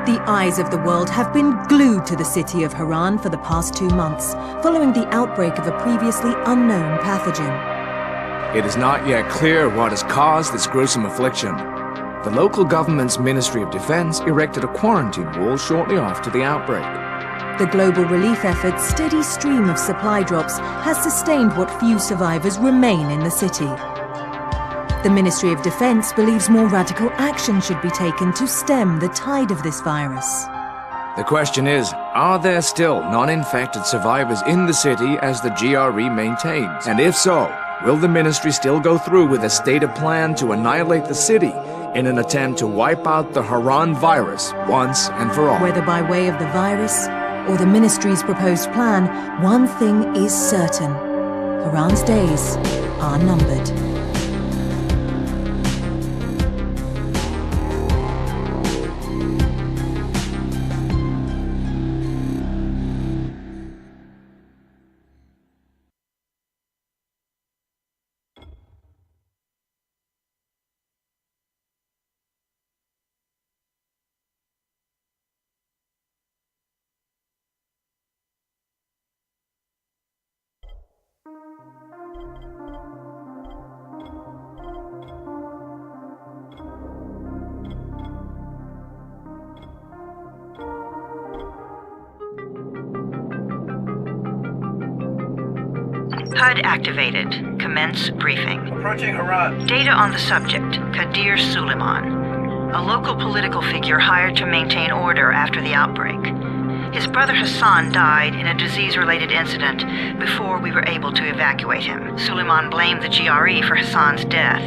The eyes of the world have been glued to the city of Haran for the past 2 months, following the outbreak of a previously unknown pathogen. It is not yet clear what has caused this gruesome affliction. The local government's Ministry of Defense erected a quarantine wall shortly after the outbreak. The global relief effort's steady stream of supply drops has sustained what few survivors remain in the city. The Ministry of Defense believes more radical action should be taken to stem the tide of this virus. The question is, are there still non-infected survivors in the city as the GRE maintains? And if so, will the ministry still go through with a stated plan to annihilate the city in an attempt to wipe out the Haran virus once and for all? Whether by way of the virus or the ministry's proposed plan, one thing is certain: Haran's days are numbered. HUD activated. Commence briefing. Approaching Harad. Data on the subject, Kadir Suleiman, a local political figure hired to maintain order after the outbreak. His brother Hassan died in a disease-related incident before we were able to evacuate him. Suleiman blamed the GRE for Hassan's death.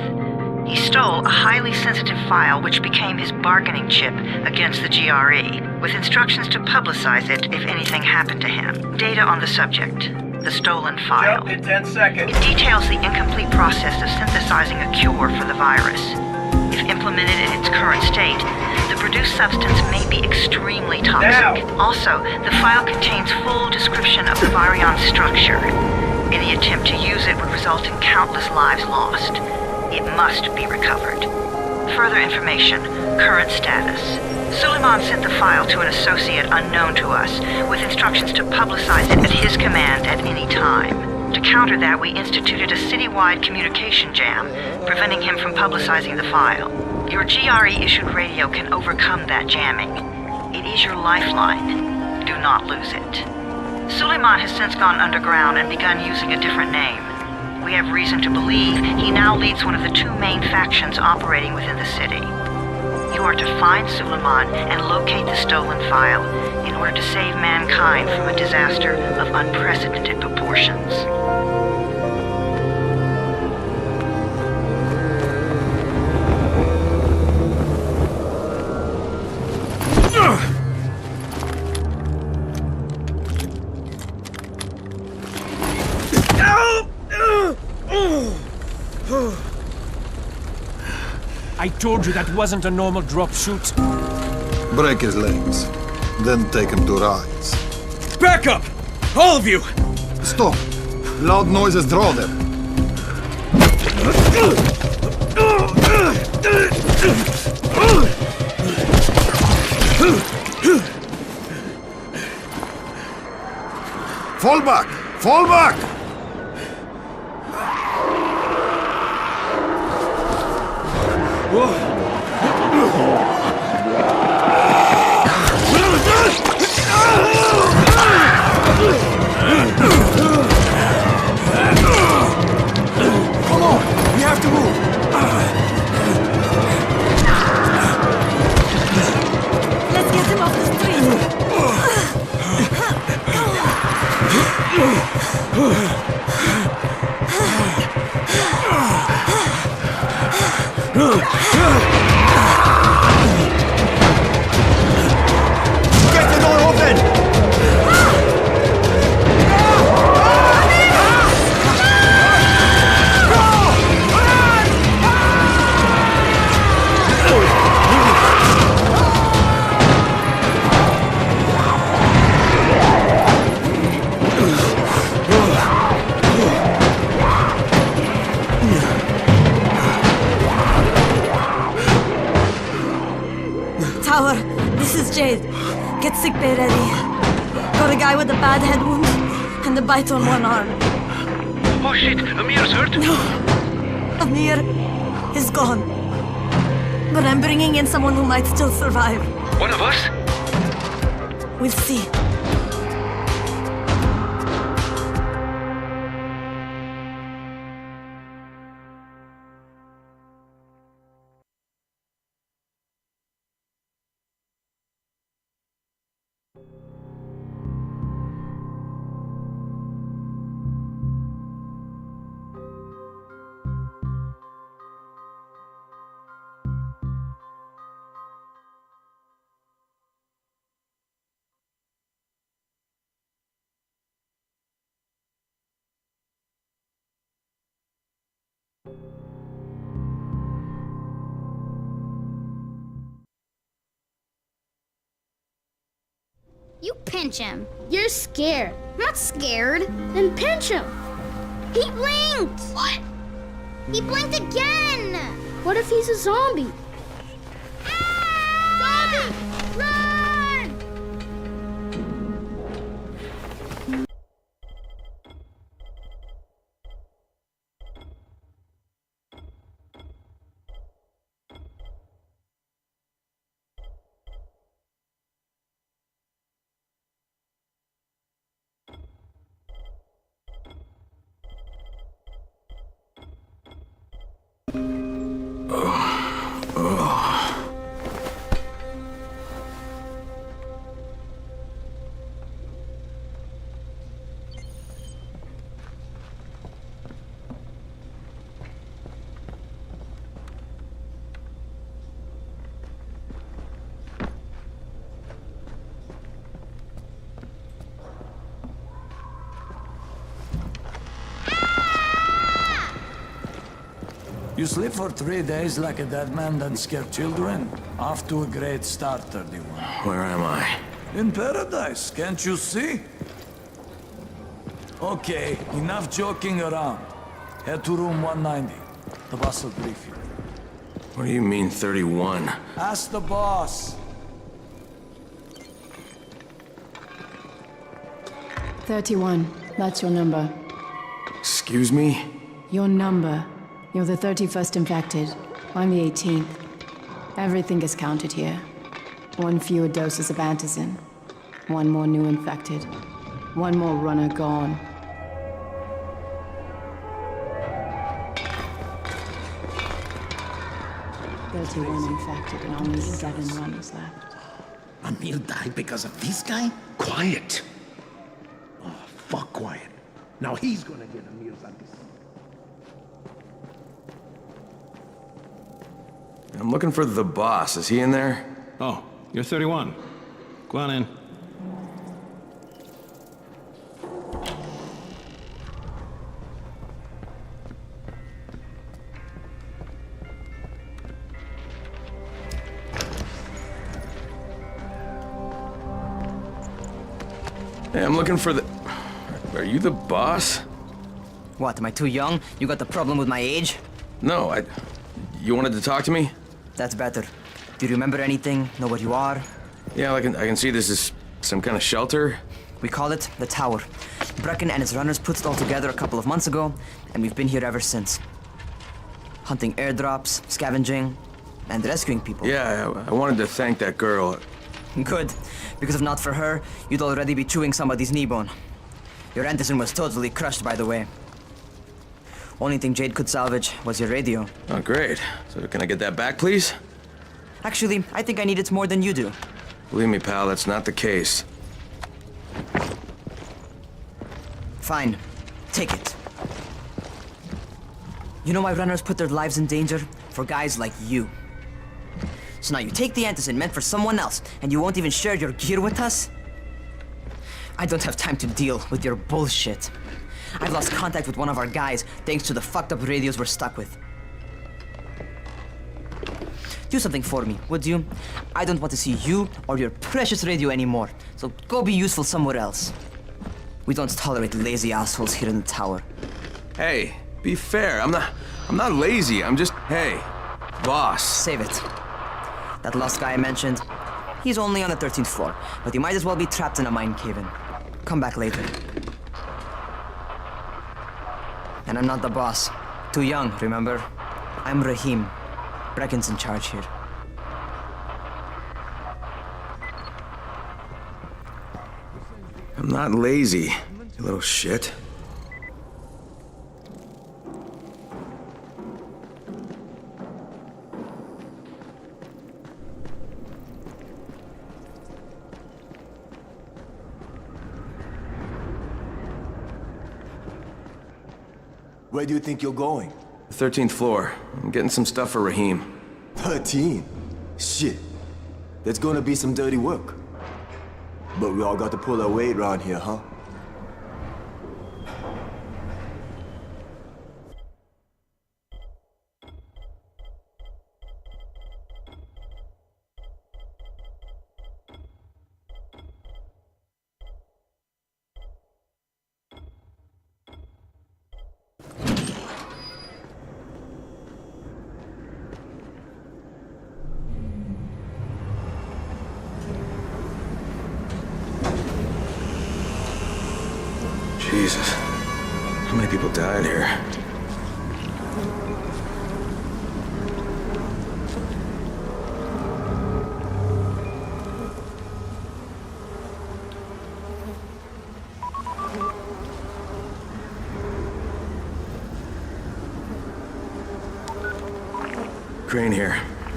He stole a highly sensitive file which became his bargaining chip against the GRE, with instructions to publicize it if anything happened to him. Data on the subject, the stolen file. Jump in 10 seconds. It details the incomplete process of synthesizing a cure for the virus. If implemented in its current state, the produced substance may be extremely toxic. Now. Also, the file contains full description of the virion's structure. Any attempt to use it would result in countless lives lost. It must be recovered. Further information, current status. Suleiman sent the file to an associate unknown to us, with instructions to publicize it at his command at any time. To counter that, we instituted a citywide communication jam, preventing him from publicizing the file. Your GRE-issued radio can overcome that jamming. It is your lifeline. Do not lose it. Suleiman has since gone underground and begun using a different name. We have reason to believe he now leads one of the two main factions operating within the city. You are to find Suleiman and locate the stolen file in order to save mankind from a disaster of unprecedented proportions. I told you that wasn't a normal drop shoot. Break his legs, then take him to RYZEN. Back up! All of you! Stop! Loud noises draw them. Fall back! Fall back! Come on! We have to move! Let's get him off the street. Get the door open! Tower, this is Jade. Get sickbay ready. Got a guy with a bad head wound and a bite on one arm. Oh shit, Amir's hurt? No, Amir is gone. But I'm bringing in someone who might still survive. One of us? We'll see. You pinch him. You're scared. I'm not scared. Then pinch him. He blinked! What? He blinked again! What if he's a zombie? Ah! Zombie! Run! You sleep for 3 days like a dead man, then scare children? Off to a great start, 31. Where am I? In paradise, can't you see? Okay, enough joking around. Head to room 190. The boss will brief you. What do you mean, 31? Ask the boss. 31. That's your number. Excuse me? Your number. You're the 31st infected. I'm the 18th. Everything is counted here. 1 fewer doses of antizin. 1 more new infected. 1 more runner gone. "31 infected and only 7 runners left." Emil died because of this guy? Quiet. Oh, fuck quiet. Now he's gonna get Emil's antis. I'm looking for the boss. Is he in there? Oh, you're 31. Go on in. Hey, I'm looking for the... Are you the boss? What, am I too young? You got the problem with my age? No, You wanted to talk to me? That's better. Do you remember anything? Know where you are? Yeah, I can see this is some kind of shelter. We call it the Tower. Brecken and his runners put it all together a couple of months ago, and we've been here ever since. Hunting airdrops, scavenging, and rescuing people. Yeah, I wanted to thank that girl. Good, because if not for her, you'd already be chewing somebody's knee bone. Your antizin was totally crushed, by the way. Only thing Jade could salvage was your radio. Oh, great. So can I get that back, please? Actually, I think I need it more than you do. Believe me, pal, that's not the case. Fine. Take it. You know why runners put their lives in danger? For guys like you. So now you take the antizin meant for someone else, and you won't even share your gear with us? I don't have time to deal with your bullshit. I've lost contact with one of our guys thanks to the fucked up radios we're stuck with. Do something for me, would you? I don't want to see you or your precious radio anymore, so go be useful somewhere else. We don't tolerate lazy assholes here in the tower. Hey, be fair. I'm not lazy. I'm just, hey, boss. Save it. That last guy I mentioned, he's only on the 13th floor, but he might as well be trapped in a mine cave-in. Come back later. And I'm not the boss. Too young, remember? I'm Rahim. Brecken's in charge here. I'm not lazy, you little shit. Where do you think you're going? The 13th floor. I'm getting some stuff for Rahim. 13? Shit. That's gonna be some dirty work. But we all got to pull our weight around here, huh? Jesus. How many people died here? Crane here.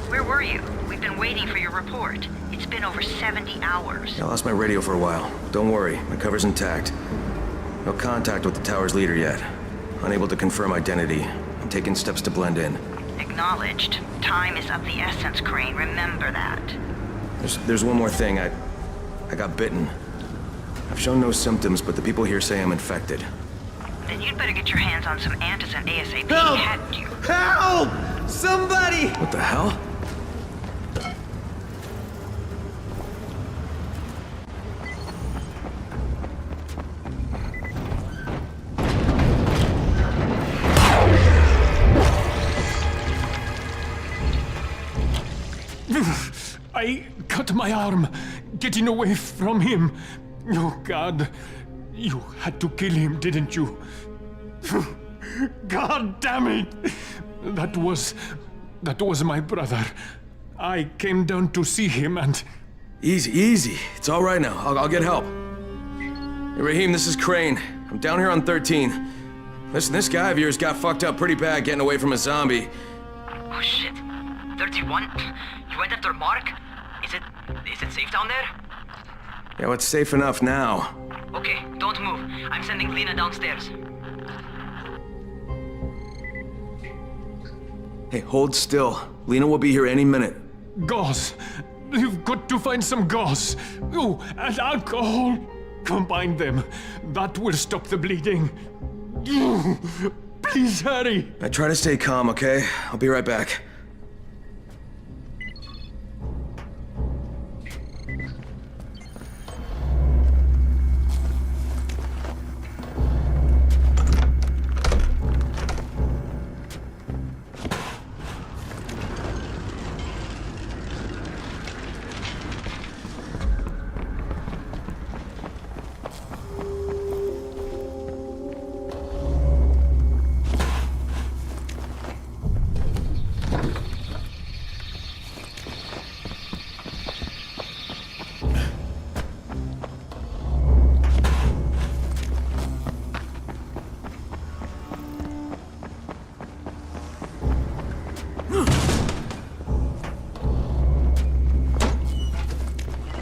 Where were you? We've been waiting for your report. It's been over 70 hours. I lost my radio for a while. Don't worry, my cover's intact. No contact with the tower's leader yet. Unable to confirm identity. I'm taking steps to blend in. Acknowledged. Time is of the essence, Crane. Remember that. There's one more thing. I got bitten. I've shown no symptoms, but the people here say I'm infected. Then you'd better get your hands on some antizin ASAP, Help! hadn't you? Help! Somebody! What the hell? I cut my arm getting away from him. Oh, God. You had to kill him, didn't you? God damn it! That was my brother. I came down to see him and... Easy. It's all right now. I'll get help. Hey, Raheem, this is Crane. I'm down here on 13. Listen, this guy of yours got fucked up pretty bad getting away from a zombie. Oh, shit. 31? You went after Mark? Is it safe down there? Yeah, well, it's safe enough now. Okay, don't move. I'm sending Lena downstairs. Hey, hold still. Lena will be here any minute. Gauze. You've got to find some gauze. Oh, and alcohol. Combine them. That will stop the bleeding. Please hurry. I try to stay calm, okay? I'll be right back.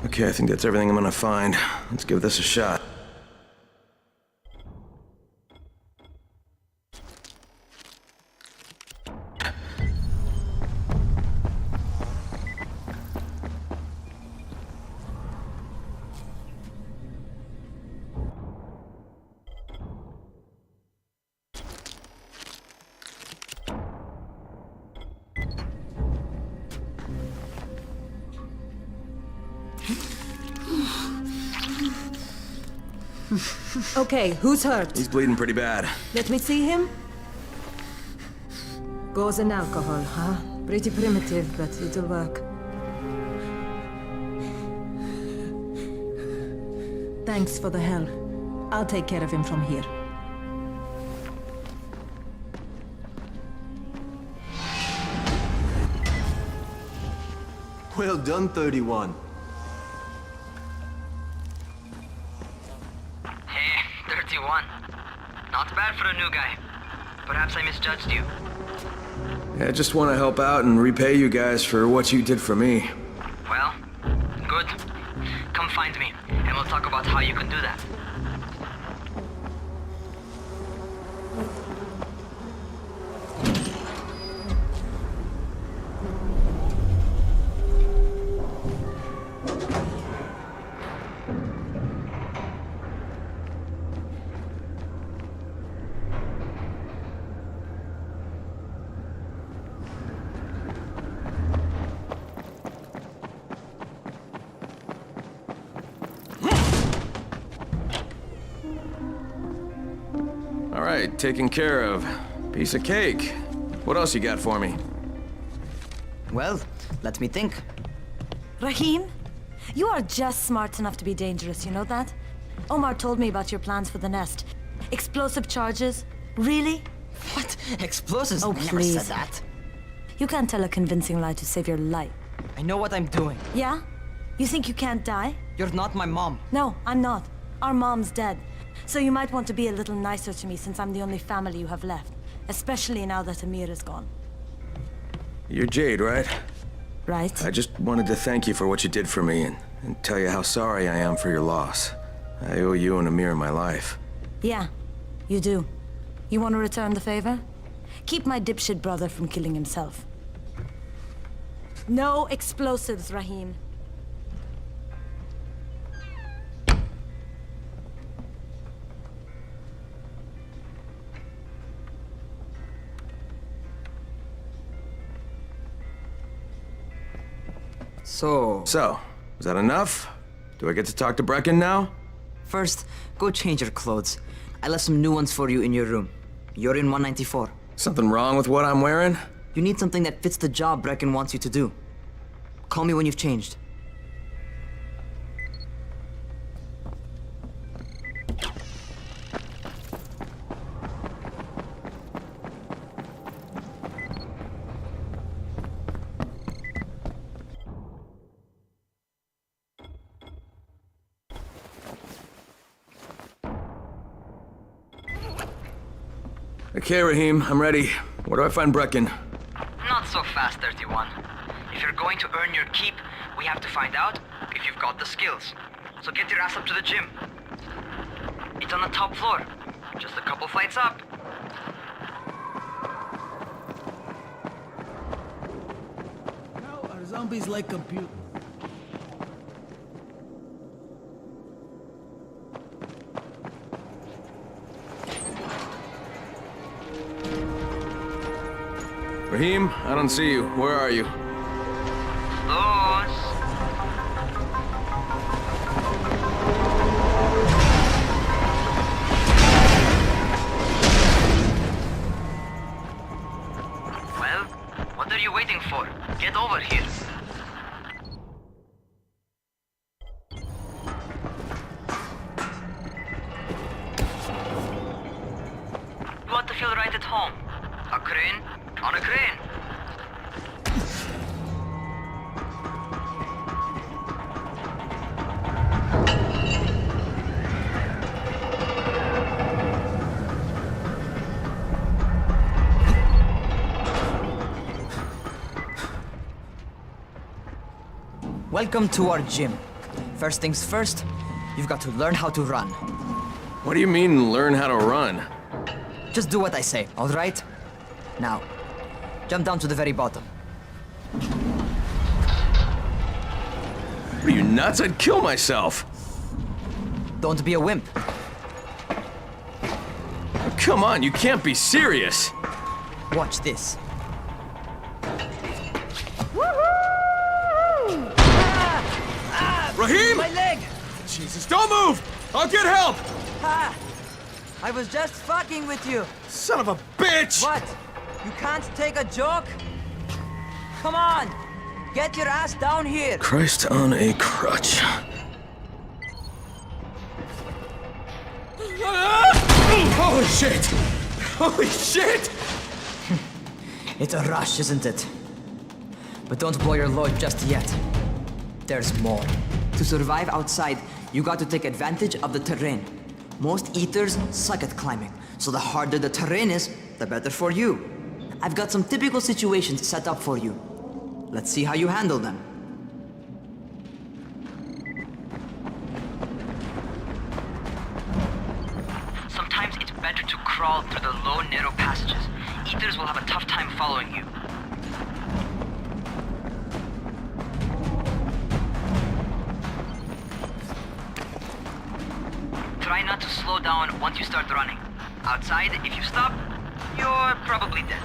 Okay, I think that's everything I'm gonna find. Let's give this a shot. Okay, who's hurt? He's bleeding pretty bad. Let me see him. Gauze and alcohol, huh? Pretty primitive, but it'll work. Thanks for the help. I'll take care of him from here. Well done, 31. Not bad for a new guy. Perhaps I misjudged you. Yeah, I just want to help out and repay you guys for what you did for me. Well, good. Come find me, and we'll talk about how you can do that. Alright, taken care of. Piece of cake. What else you got for me? Well, let me think. Raheem, you are just smart enough to be dangerous, you know that? Omar told me about your plans for the nest. Explosive charges? Really? What? Explosives? Oh, I never please. said that. You can't tell a convincing lie to save your life. I know what I'm doing. Yeah? You think you can't die? You're not my mom. No, I'm not. Our mom's dead. So you might want to be a little nicer to me since I'm the only family you have left. Especially now that Amir is gone. You're Jade, right? Right. I just wanted to thank you for what you did for me and tell you how sorry I am for your loss. I owe you and Amir my life. Yeah, you do. You want to return the favor? Keep my dipshit brother from killing himself. No explosives, Raheem. So, is that enough? Do I get to talk to Brecken now? first, go change your clothes. I left some new ones for you in your room. You're in 194. Something wrong with what I'm wearing? You need something that fits the job Brecken wants you to do. Call me when you've changed. Okay, Rahim, I'm ready. Where do I find Brecken? Not so fast, 31. If you're going to earn your keep, we have to find out if you've got the skills. So get your ass up to the gym. It's on the top floor. Just a couple flights up. How are zombies like computers? Rahim, I don't see you. Where are you? Those. Well, what are you waiting for? Get over here. You want to feel right at home. A crane? On a crane. Welcome to our gym. First things first, you've got to learn how to run. What do you mean, learn how to run? Just do what I say, all right? Now, jump down to the very bottom. Are you nuts? I'd kill myself. Don't be a wimp. Come on, you can't be serious. Watch this. Rahim! My leg! Jesus, don't move! I'll get help! Ha! I was just fucking with you. Son of a bitch! What? You can't take a joke? Come on! Get your ass down here! Christ on a crutch. Holy shit! Holy shit! It's a rush, isn't it? But don't blow your load just yet. There's more. To survive outside, you got to take advantage of the terrain. Most eaters suck at climbing, so the harder the terrain is, the better for you. I've got some typical situations set up for you. Let's see how you handle them. Sometimes it's better to crawl through the low, narrow passages. Eaters will have a tough time following you. Try not to slow down once you start running. Outside, if you stop, you're probably dead.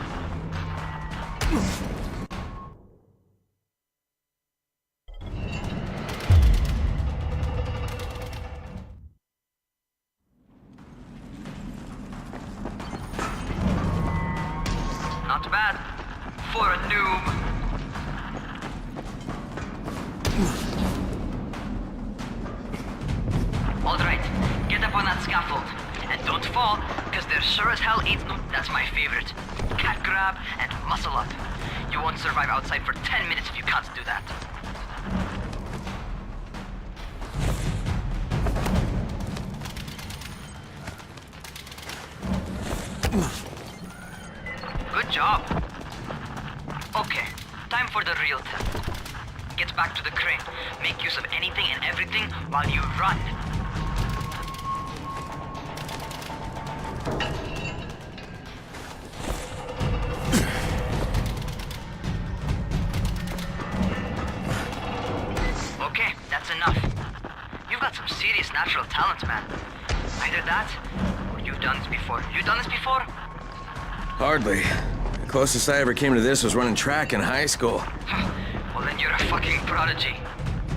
Not bad for a noob. All right, get up on that scaffold. And don't fall, because there sure as hell ain't no... That's my favorite. Cat grab and muscle up. You won't survive outside for 10 minutes if you can't do that. Good job. Okay, time for the real test. Get back to the crane. Make use of anything and everything while you run. Okay, that's enough. You've got some serious natural talent, man. Either that, or you've done this before. You done this before? Hardly. The closest I ever came to this was running track in high school. Well, then you're a fucking prodigy.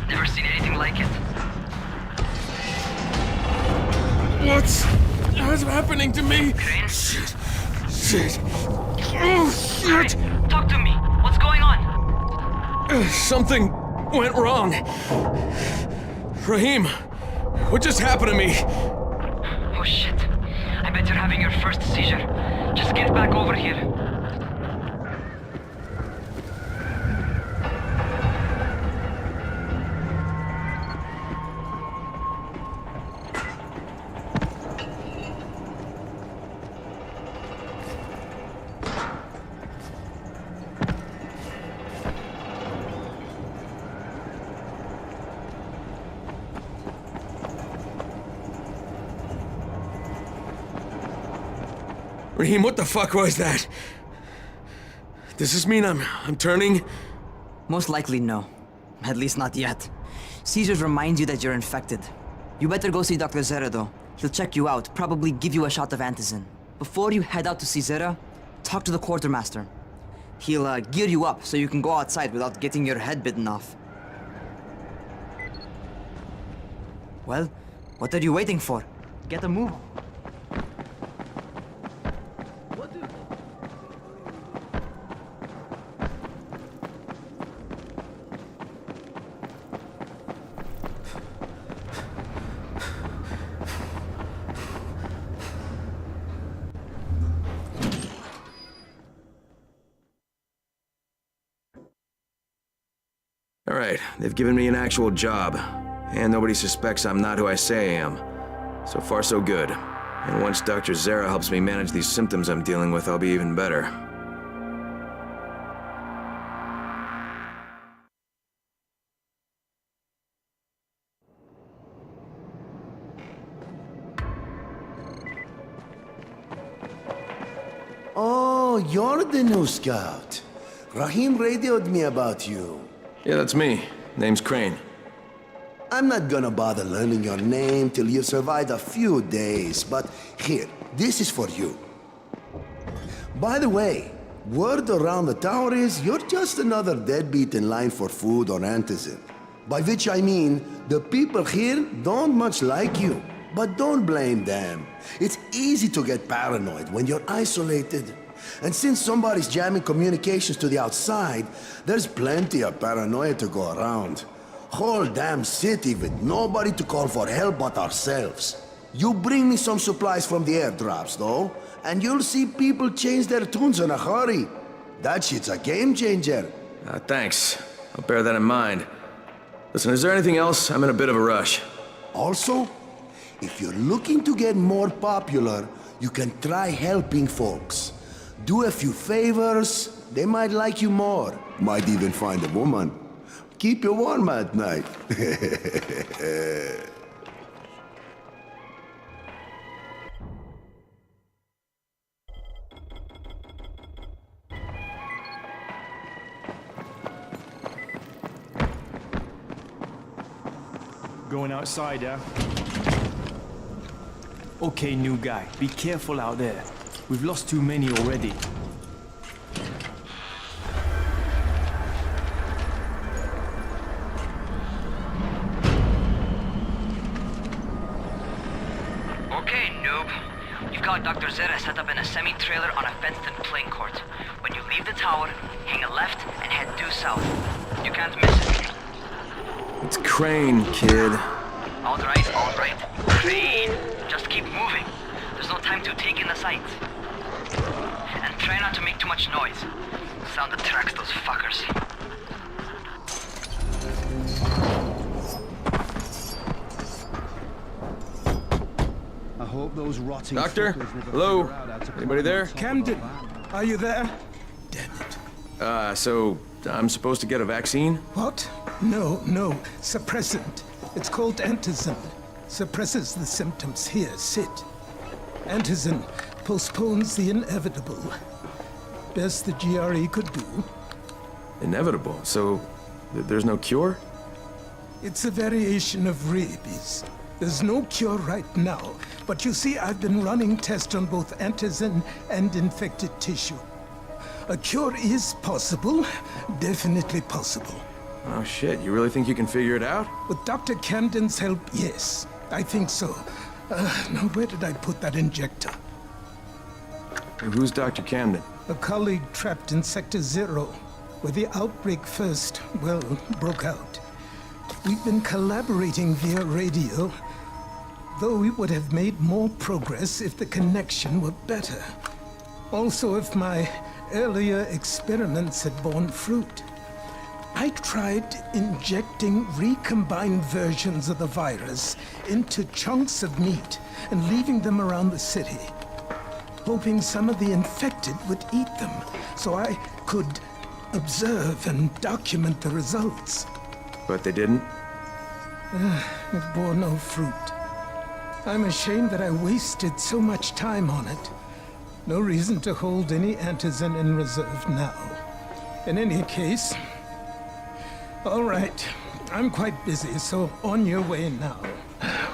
Never seen anything like it. What's happening to me? Crane? Shit. Oh, shit. Crane, talk to me. What's going on? Something went wrong. Rahim, what just happened to me? Oh shit. I bet you're having your first seizure. Just get back over here. Rahim, what the fuck was that? Does this mean I'm turning? Most likely no. At least not yet. Seizures remind you that you're infected. You better go see Dr. Zera though. He'll check you out, probably give you a shot of antizin. Before you head out to see Zera, talk to the quartermaster. He'll gear you up so you can go outside without getting your head bitten off. Well, what are you waiting for? Get a move. All right, they've given me an actual job, and nobody suspects I'm not who I say I am. So far, so good. And once Dr. Zera helps me manage these symptoms I'm dealing with, I'll be even better. Oh, you're the new scout. Rahim radioed me about you. Yeah, that's me. Name's Crane. I'm not gonna bother learning your name till you've survived a few days, but here, this is for you. By the way, word around the tower is you're just another deadbeat in line for food or antizin. By which I mean, the people here don't much like you. But don't blame them. It's easy to get paranoid when you're isolated. And since somebody's jamming communications to the outside, there's plenty of paranoia to go around. Whole damn city with nobody to call for help but ourselves. You bring me some supplies from the airdrops, though, and you'll see people change their tunes in a hurry. That shit's a game changer. Thanks. I'll bear that in mind. Listen, is there anything else? I'm in a bit of a rush. Also, if you're looking to get more popular, you can try helping folks. Do a few favors, they might like you more. Might even find a woman. Keep you warm at night. Going outside, yeah? Okay, new guy, be careful out there. We've lost too many already. Okay, noob. You've got Dr. Zera set up in a semi-trailer on a fenced-in playing court. When you leave the tower, hang a left and head due south. You can't miss it. It's Crane, kid. All right. Crane. Just keep moving. There's no time to take in the sights. And try not to make too much noise. Sound attracts those fuckers. I hope those rotting Doctor? Hello? Anybody there? Camden, are you there? So I'm supposed to get a vaccine? What? No. Suppressant. It's called antizin. Suppresses the symptoms. Here, sit. Antizin postpones the inevitable. Best the GRE could do. Inevitable? So there's no cure? It's a variation of rabies. There's no cure right now, but you see, I've been running tests on both antizin and infected tissue. A cure is possible, definitely possible. Oh shit, you really think you can figure it out? With Dr. Camden's help, yes. I think so. Now where did I put that injector? Who's Dr. Camden? A colleague trapped in Sector 0, where the outbreak first, well, broke out. We've been collaborating via radio, though we would have made more progress if the connection were better. Also, if my earlier experiments had borne fruit. I tried injecting recombined versions of the virus into chunks of meat and leaving them around the city, hoping some of the infected would eat them so I could observe and document the results. But they didn't? It bore no fruit. I'm ashamed that I wasted so much time on it. No reason to hold any antizin in reserve now. In any case, all right, I'm quite busy, so on your way now.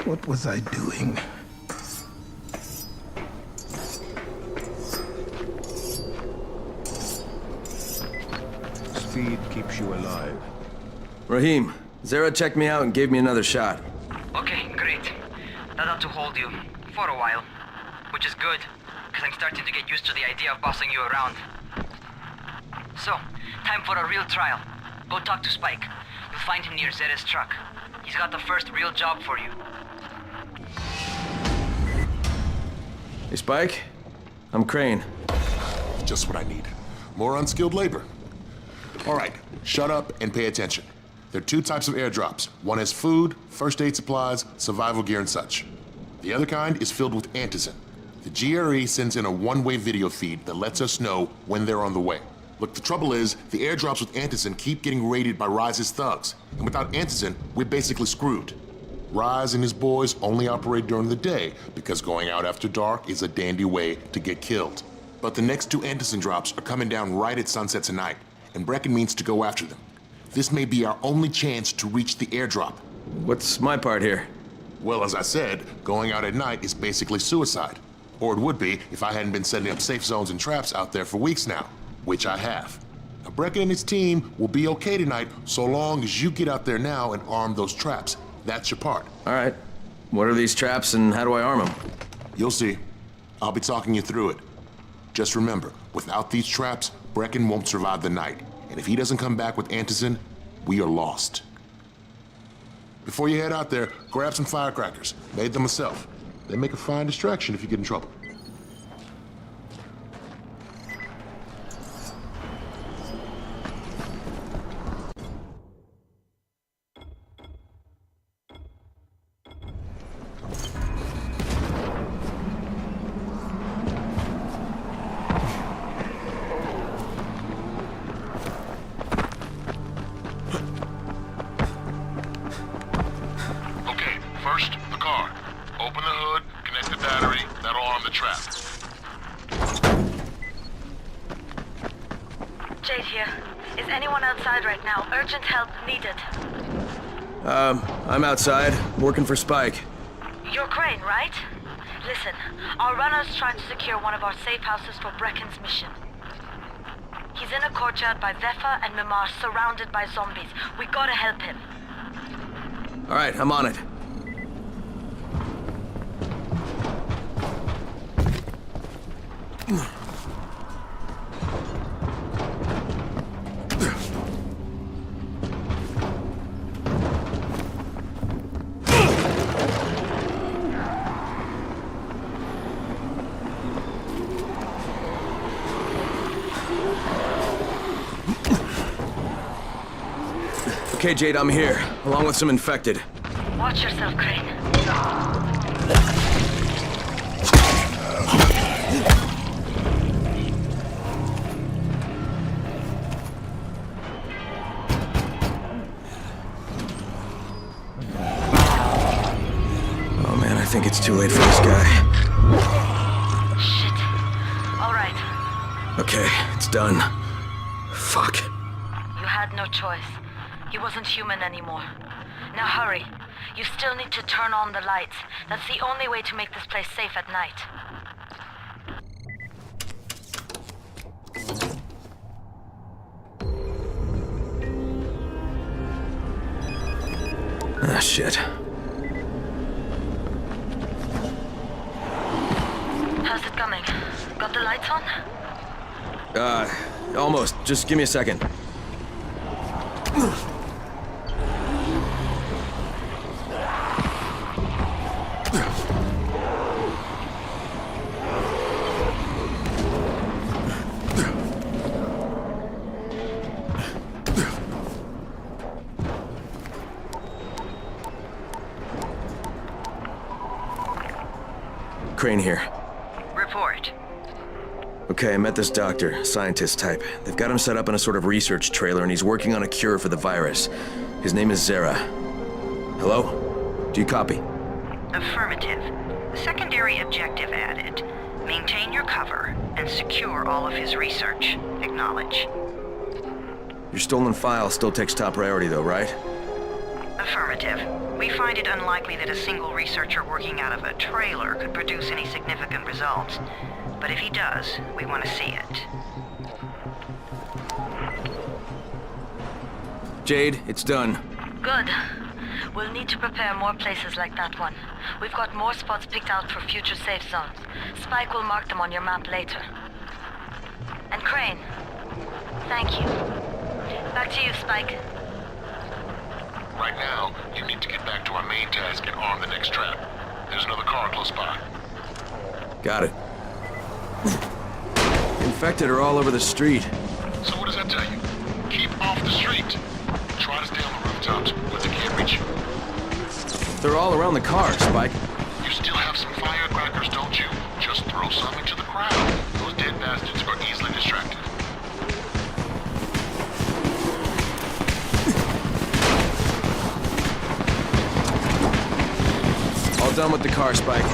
What was I doing? Speed keeps you alive. Rahim, Zara checked me out and gave me another shot. Okay, great. That ought to hold you. For a while. Which is good, because I'm starting to get used to the idea of bossing you around. So, time for a real trial. Go talk to Spike. You'll find him near Zera's truck. He's got the first real job for you. Hey, Spike. I'm Crane. Just what I need. More unskilled labor. All right, shut up and pay attention. There are two types of airdrops. One has food, first aid supplies, survival gear, and such. The other kind is filled with antizin. The GRE sends in a one-way video feed that lets us know when they're on the way. Look, the trouble is, the airdrops with antizin keep getting raided by RYZE's thugs. And without antizin, we're basically screwed. Ryze and his boys only operate during the day because going out after dark is a dandy way to get killed. But the next two antizin drops are coming down right at sunset tonight, and Brecken means to go after them. This may be our only chance to reach the airdrop. What's my part here? Well, as I said, going out at night is basically suicide. Or it would be if I hadn't been setting up safe zones and traps out there for weeks now, which I have. Now, Brecken and his team will be okay tonight so long as you get out there now and arm those traps. That's your part. All right. What are these traps and how do I arm them? You'll see. I'll be talking you through it. Just remember, without these traps, Brecken won't survive the night. And if he doesn't come back with antizin, we are lost. Before you head out there, grab some firecrackers. Made them myself. They make a fine distraction if you get in trouble. Urgent help needed. I'm outside, working for Spike. You're Crane, right? Listen, our runner's trying to secure one of our safe houses for Brecken's mission. He's in a courtyard by Vefa and Mimar, surrounded by zombies. We gotta help him. All right, I'm on it. Okay, Jade, I'm here, along with some infected. Watch yourself, Crane. Oh man, I think it's too late for this guy. Shit. All right. Okay, it's done. Fuck. You had no choice. He wasn't human anymore. Now hurry. You still need to turn on the lights. That's the only way to make this place safe at night. Ah, shit. How's it coming? Got the lights on? Almost. Just give me a second. Crane here. Report. Okay, I met this doctor, scientist type. They've got him set up in a sort of research trailer, and he's working on a cure for the virus. His name is Zera. Hello? Do you copy? Affirmative. Secondary objective added. Maintain your cover and secure all of his research. Acknowledge. Your stolen file still takes top priority though, right? Affirmative. We find it unlikely that a single researcher working out of a trailer could produce any significant results. But if he does, we want to see it. Jade, it's done. Good. We'll need to prepare more places like that one. We've got more spots picked out for future safe zones. Spike will mark them on your map later. And Crane, thank you. Back to you, Spike. Right now, you need to get back to our main task and arm the next trap. There's another car close by. Got it. Infected are all over the street. So what does that tell you? Keep off the street. Try to stay on the rooftops where they can't reach you. They're all around the car, Spike. You still have some firecrackers, don't you? Just throw some into the crowd. Those dead bastards are easily distracted. All done with the car, Spike.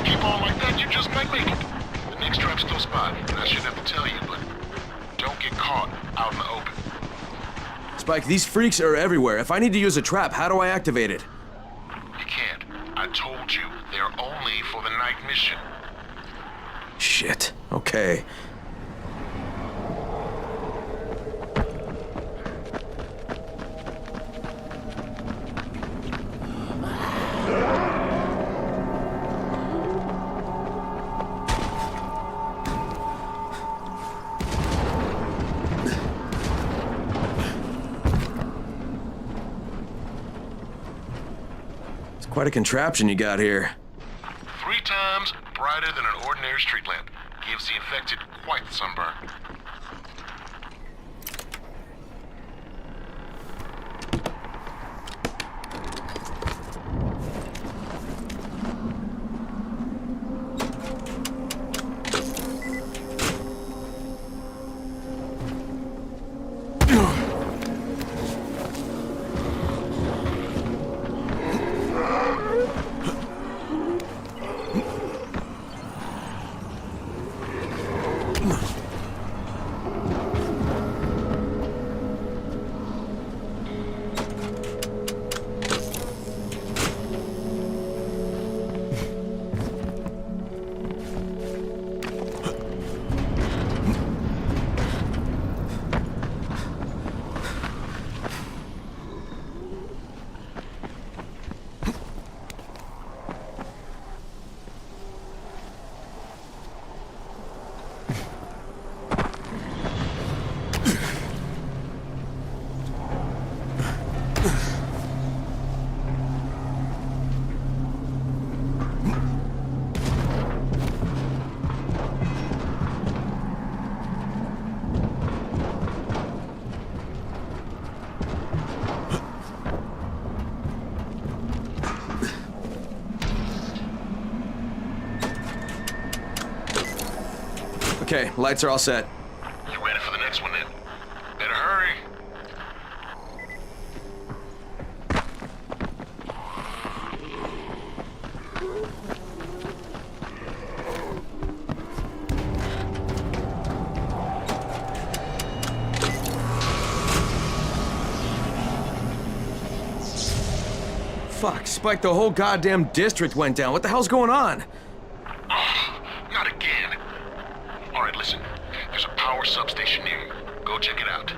Keep on like that, you just might make it. The next trap's close by, and I shouldn't have to tell you, but don't get caught out in the open. Spike, these freaks are everywhere. If I need to use a trap, how do I activate it? You can't. I told you, they're only for the night mission. Shit. Okay. Quite a contraption you got here. 3 times brighter than an ordinary street lamp. Gives the infected quite the sunburn. Okay, lights are all set. You ready for the next one then? Better hurry. Fuck, Spike, the whole goddamn district went down. What the hell's going on? Oh, not again. All right, listen. There's a power substation near you. Go check it out.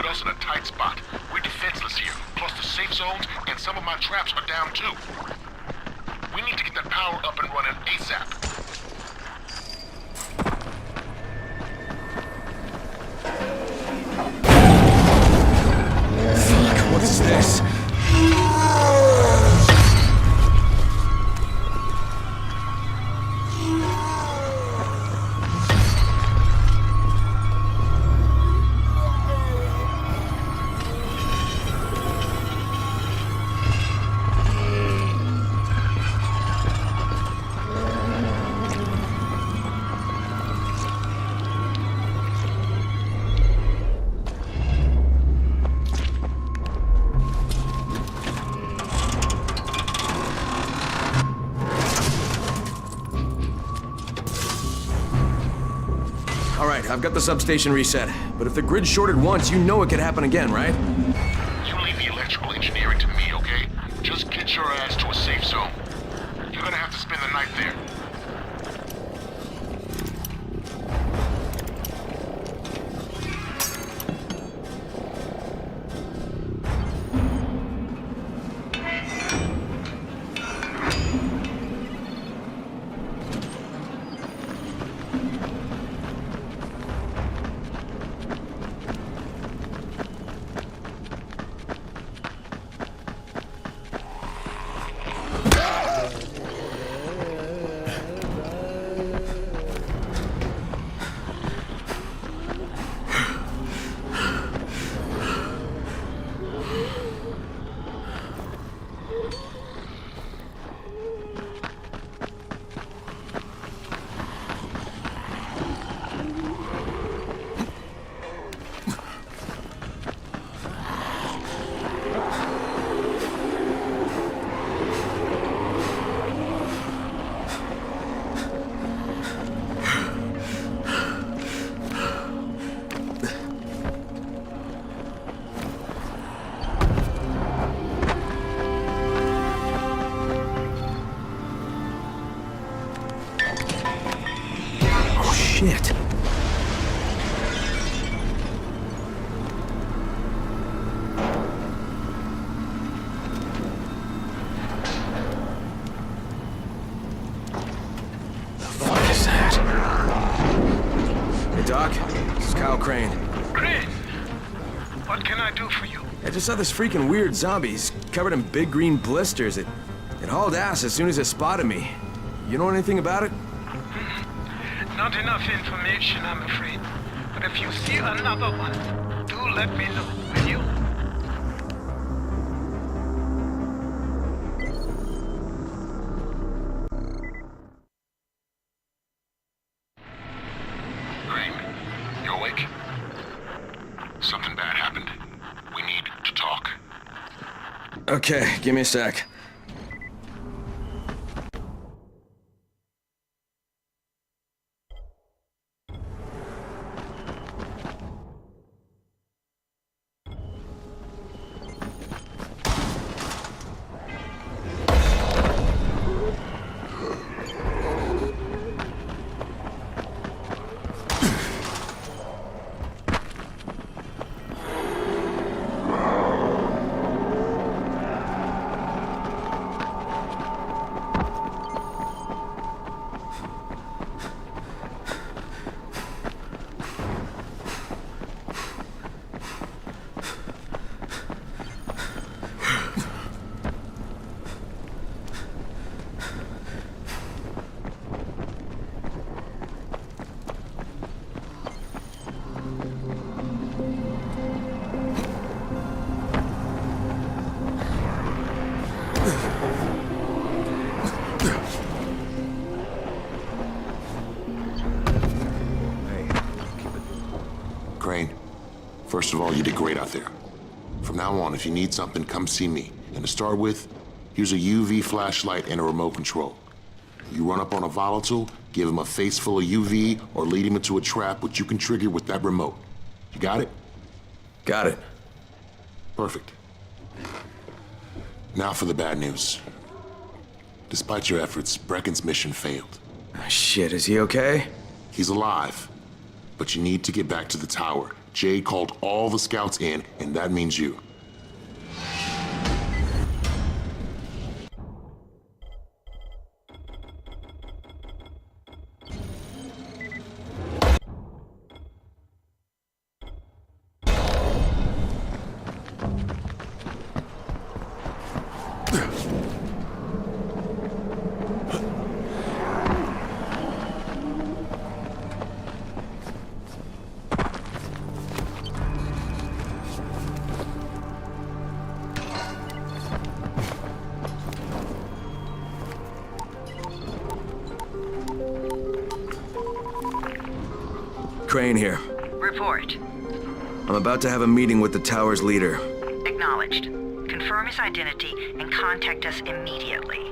put us in a tight spot. We're defenseless here, plus the safe zones and some of my traps are down too. We need to get that power up and running ASAP. Fuck, what's this? I've got the substation reset, but if the grid shorted once, you know it could happen again, right? You leave the electrical engineering to me, okay? Just get your ass to a safe zone. You're gonna have to spend the night there. Shit. What is that? Hey, Doc. This is Kyle Crane. Crane! What can I do for you? I just saw this freaking weird zombie. He's covered in big green blisters. It hauled ass as soon as it spotted me. You know anything about it? Not enough information, I'm afraid. But if you see another one, do let me know, will you? Crane, you awake? Something bad happened. We need to talk. Okay, give me a sec. Crane, first of all, you did great out there. From now on, if you need something, come see me. And to start with, here's a UV flashlight and a remote control. You run up on a volatile, give him a face full of UV, or lead him into a trap which you can trigger with that remote. You got it? Got it. Perfect. Now for the bad news. Despite your efforts, Brecken's mission failed. Shit, is he okay? He's alive. But you need to get back to the tower Jade called all the scouts in, and that means you. Crane here. Report. I'm about to have a meeting with the tower's leader. Acknowledged. Confirm his identity and contact us immediately.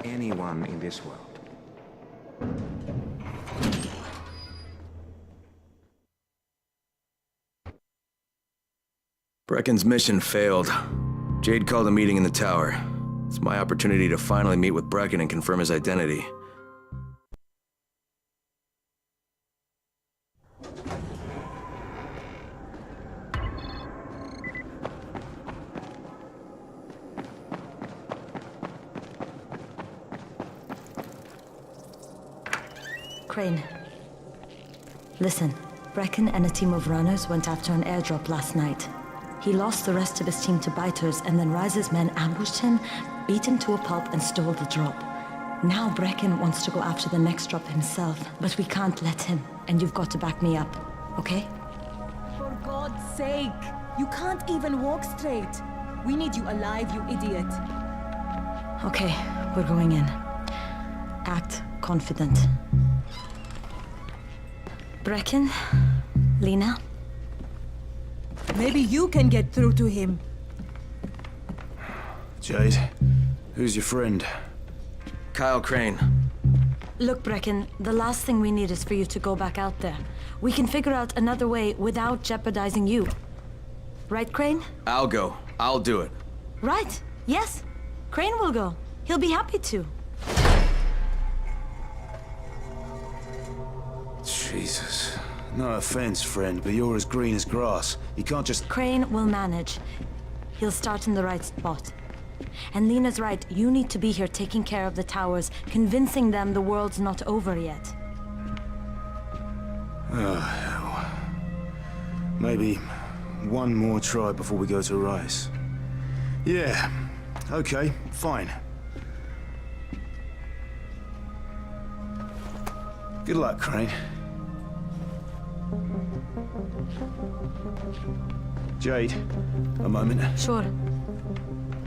Anyone in this world. Brecken's mission failed. Jade called a meeting in the tower. It's my opportunity to finally meet with Brecken and confirm his identity. Crane. Listen, Brecken and a team of runners went after an airdrop last night. He lost the rest of his team to biters, and then Ryze's men ambushed him, beat him to a pulp, and stole the drop. Now Brecken wants to go after the next drop himself, but we can't let him, and you've got to back me up, okay? For God's sake! You can't even walk straight! We need you alive, you idiot! Okay, we're going in. Act confident. Brecken? Lena? Maybe you can get through to him. Jade, who's your friend? Kyle Crane. Look, Brecken, the last thing we need is for you to go back out there. We can figure out another way without jeopardizing you. Right, Crane? I'll go. I'll do it. Right. Yes. Crane will go. He'll be happy to. Jesus. No offense, friend, but you're as green as grass. You can't just... Crane will manage. He'll start in the right spot. And Lena's right, you need to be here taking care of the towers, convincing them the world's not over yet. Oh, hell. Maybe one more try before we go to Ryze. Yeah, okay, fine. Good luck, Crane. Jade, a moment. Sure.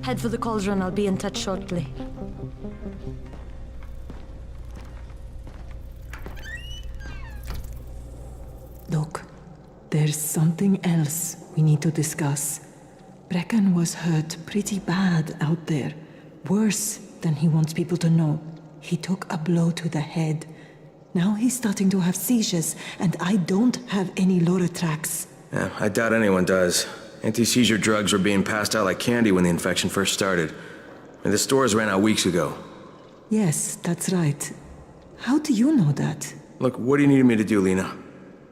Head for the cauldron, I'll be in touch shortly. Look, there's something else we need to discuss. Brecken was hurt pretty bad out there. Worse than he wants people to know. He took a blow to the head. Now he's starting to have seizures, and I don't have any Loratrax. Yeah, I doubt anyone does. Anti-seizure drugs were being passed out like candy when the infection first started. And the stores ran out weeks ago. Yes, that's right. How do you know that? Look, what do you need me to do, Lena?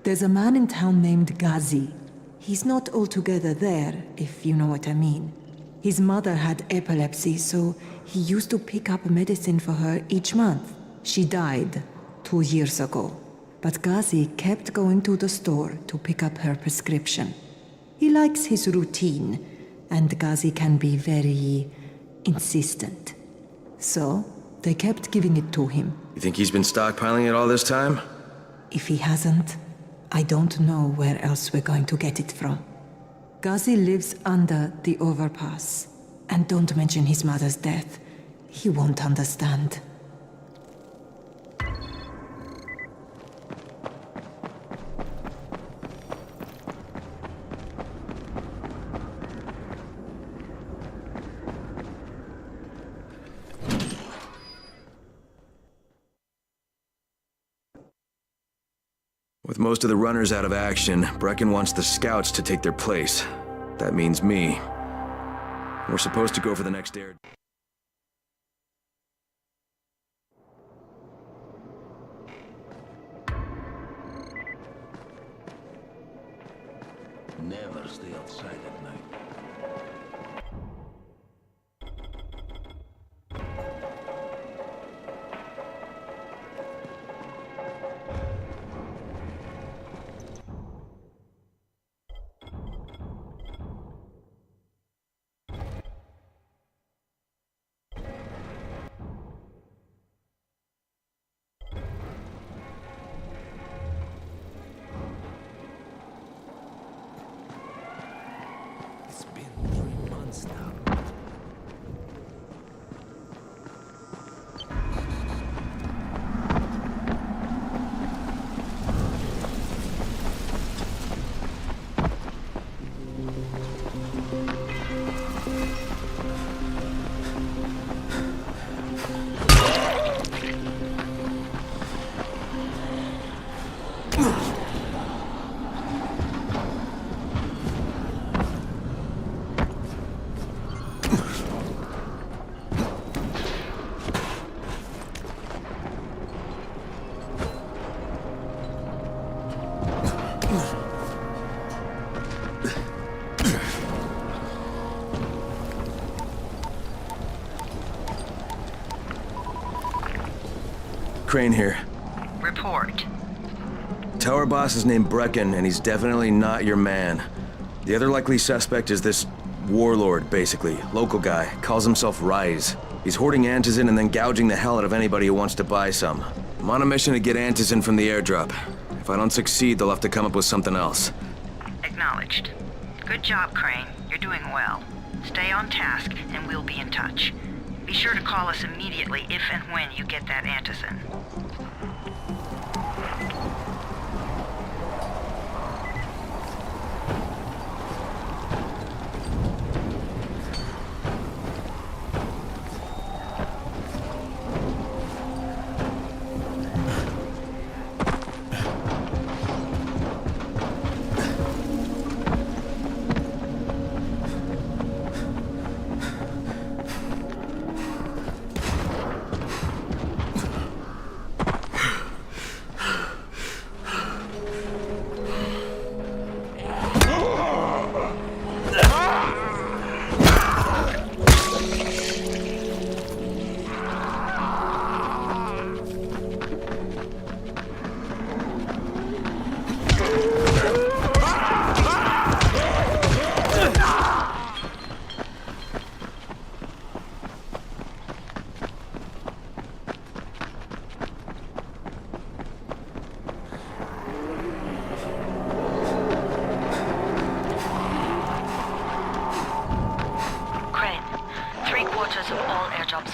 There's a man in town named Ghazi. He's not altogether there, if you know what I mean. His mother had epilepsy, so he used to pick up medicine for her each month. She died 2 years ago. But Ghazi kept going to the store to pick up her prescription. He likes his routine, and Ghazi can be very insistent. So, they kept giving it to him. You think he's been stockpiling it all this time? If he hasn't, I don't know where else we're going to get it from. Ghazi lives under the overpass. And don't mention his mother's death. He won't understand. With most of the runners out of action, Brecken wants the scouts to take their place. That means me. We're supposed to go for the next air... Never stay outside at night. It's been 3 months now. Crane here. Report. Tower boss is named Brecken, and he's definitely not your man. The other likely suspect is this warlord, basically. Local guy. Calls himself RYZEN. He's hoarding antizin and then gouging the hell out of anybody who wants to buy some. I'm on a mission to get antizin from the airdrop. If I don't succeed, they'll have to come up with something else. Acknowledged. Good job, Crane. You're doing well. Stay on task, and we'll be in touch. Be sure to call us immediately if and when you get that antizin.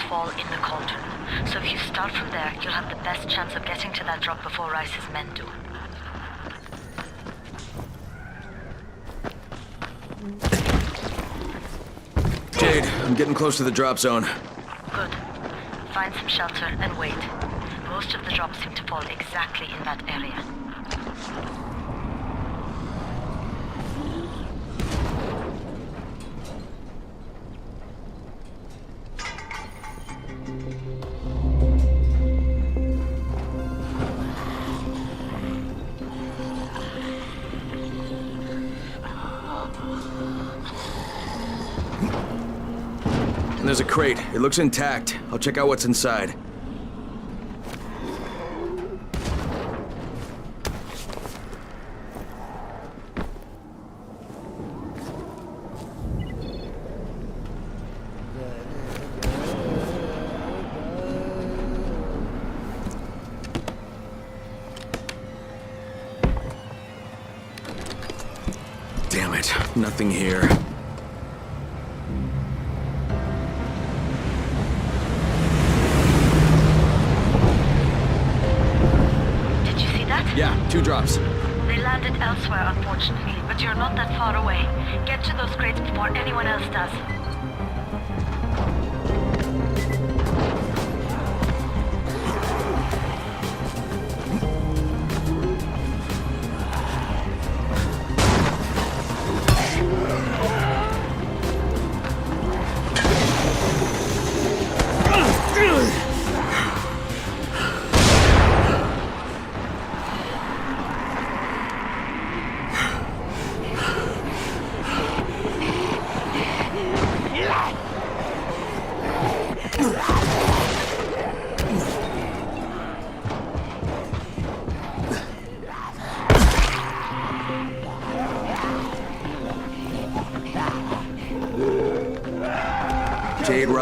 Fall in the cauldron. So if you start from there, you'll have the best chance of getting to that drop before Rice's men do. Jade, I'm getting close to the drop zone. Good. Find some shelter and wait. Most of the drops seem to fall exactly in that area. There's a crate. It looks intact. I'll check out what's inside. Damn it. Nothing here. Yeah, 2 drops. They landed elsewhere, unfortunately, but you're not that far away. Get to those crates before anyone else does.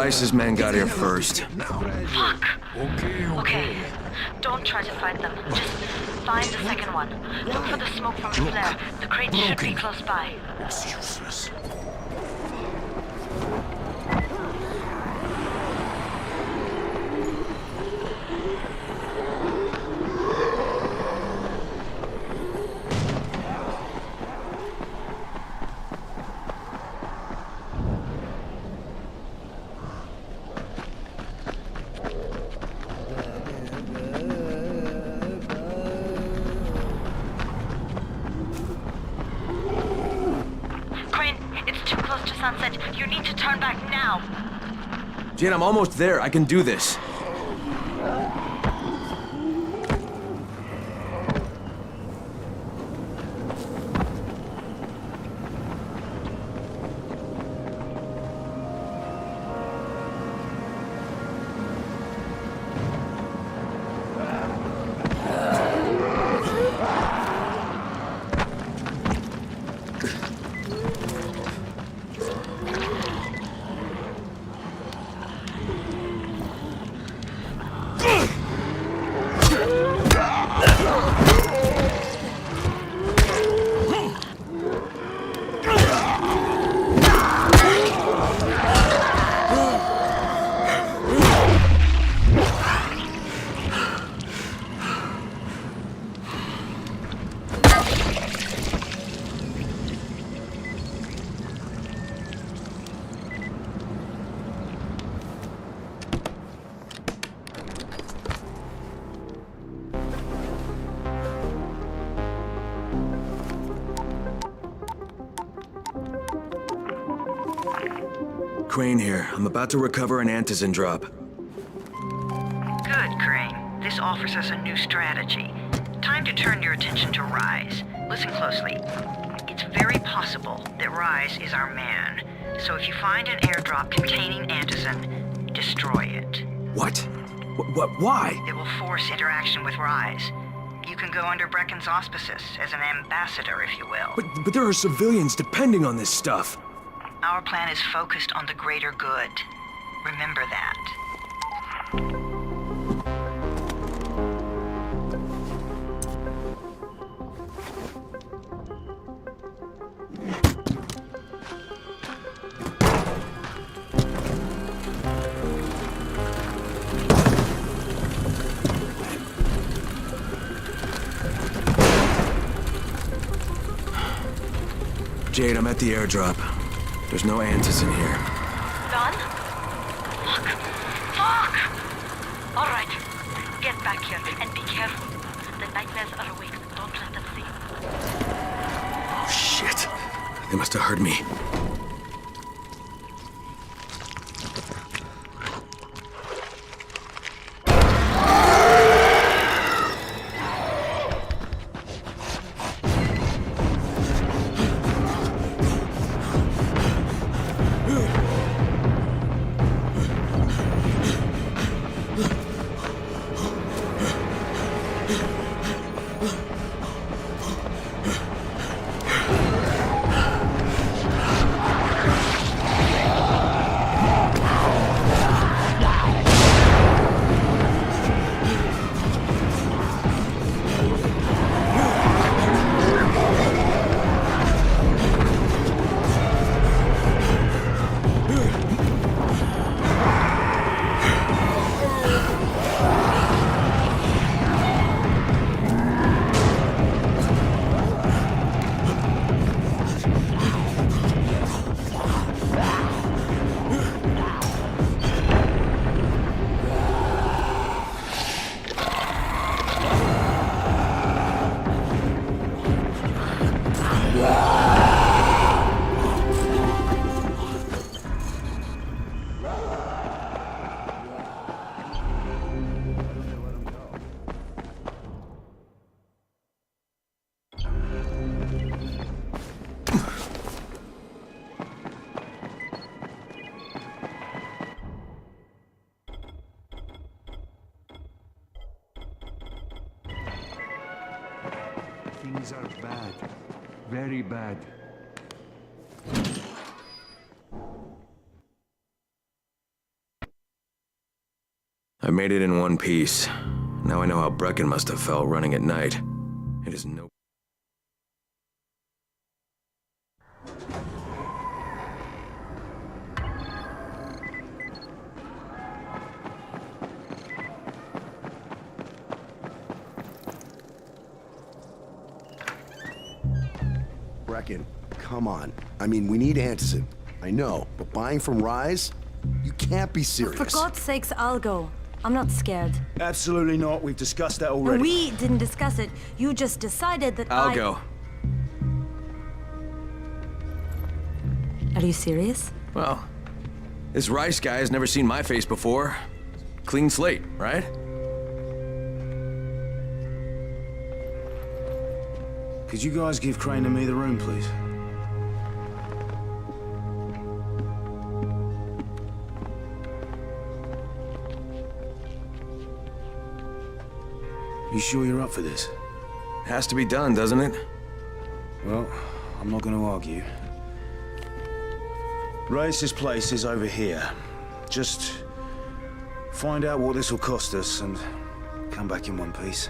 Rice's men got here first. Fuck! Okay. Don't try to fight them. Just find the second one. Look for the smoke from the flare. The crate should be close by. It's useless. You need to turn back now. Jane, I'm almost there. I can do this. Crane here. I'm about to recover an antizin drop. Good, Crane. This offers us a new strategy. Time to turn your attention to Ryze. Listen closely. It's very possible that Ryze is our man. So if you find an airdrop containing antizin, destroy it. What? Why? It will force interaction with Ryze. You can go under Brecken's auspices as an ambassador, if you will. But there are civilians depending on this stuff. Our plan is focused on the greater good. Remember that. Jade, I'm at the airdrop. There's no antizin here. Done? Fuck! All right. Get back here and be careful. The nightmares are awake. Don't let them see you. Oh, shit. They must have heard me. Things are bad. Very bad. I made it in one piece. Now I know how Brecken must have felt running at night. It is no... Brecken, come on. I mean, we need Anderson. I know, but buying from Ryze? You can't be serious. For God's sakes, I'll go. I'm not scared. Absolutely not. We've discussed that already. And we didn't discuss it. You just decided that I'll go. Are you serious? Well, this Rice guy has never seen my face before. Clean slate, right? Could you guys give Crane and me the room, please? You sure you're up for this? Has to be done, doesn't it? Well, I'm not gonna argue. Reyes' place is over here. Just find out what this will cost us and come back in one piece.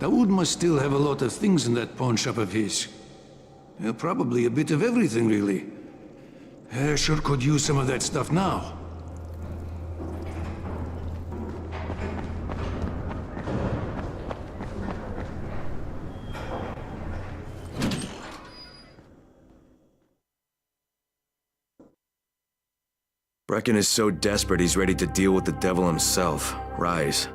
Daoud must still have a lot of things in that pawn shop of his. Probably a bit of everything, really. Sure could use some of that stuff now. Brecken is so desperate he's ready to deal with the devil himself, Ryze.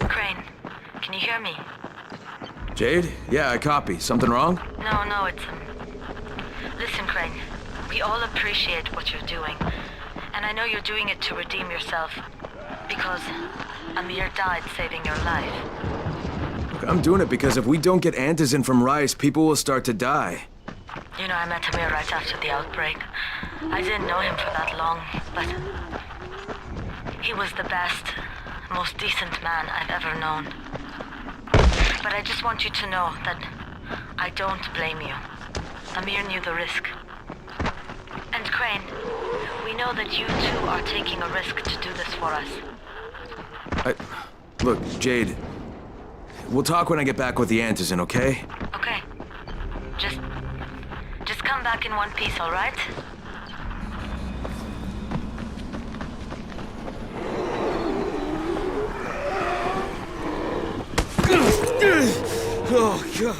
Crane, can you hear me? Jade? Yeah, I copy. Something wrong? No, it's... Listen, Crane, we all appreciate what you're doing. And I know you're doing it to redeem yourself. Because Amir died saving your life. Look, I'm doing it because if we don't get Antizin from Rice, people will start to die. You know, I met Amir right after the outbreak. I didn't know him for that long, but... he was the best, most decent man I've ever known. But I just want you to know that I don't blame you. Amir knew the risk. And Crane, we know that you two are taking a risk to do this for us. Look, Jade, we'll talk when I get back with the Antizin, okay? Okay. Just come back in one piece, all right? Oh, God.